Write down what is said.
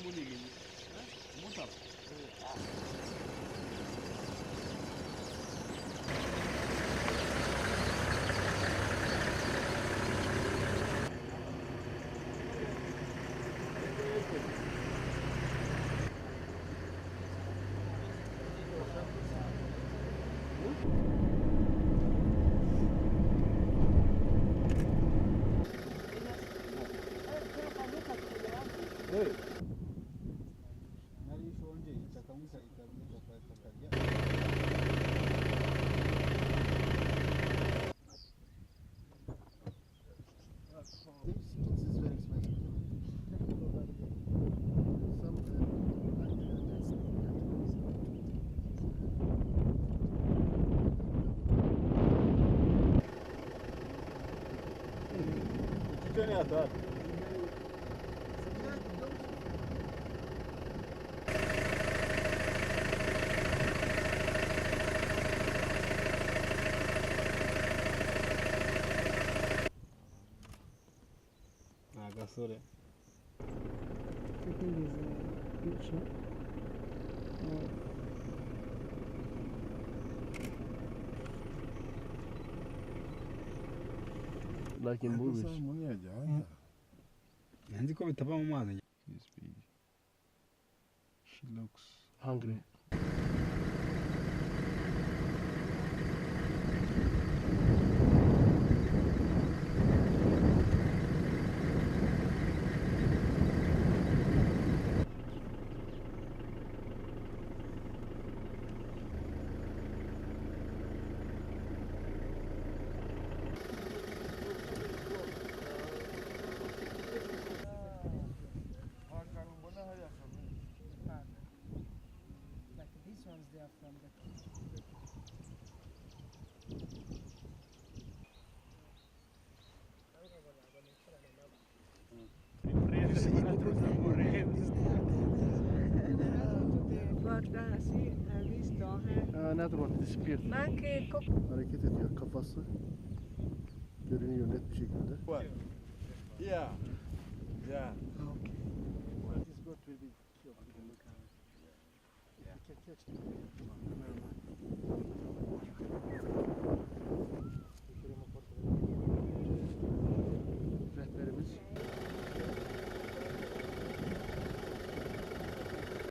munini. Muta. Agasore. Like in movies. Nzi ko bitava mu mazi. She looks hungry. Like these ones, they are from the. Another one disappeared. Hareket ediyor kafası. Görünüyor net bir şekilde. Yeah. Yeah. Okay. This bird will be killed. You can catch it.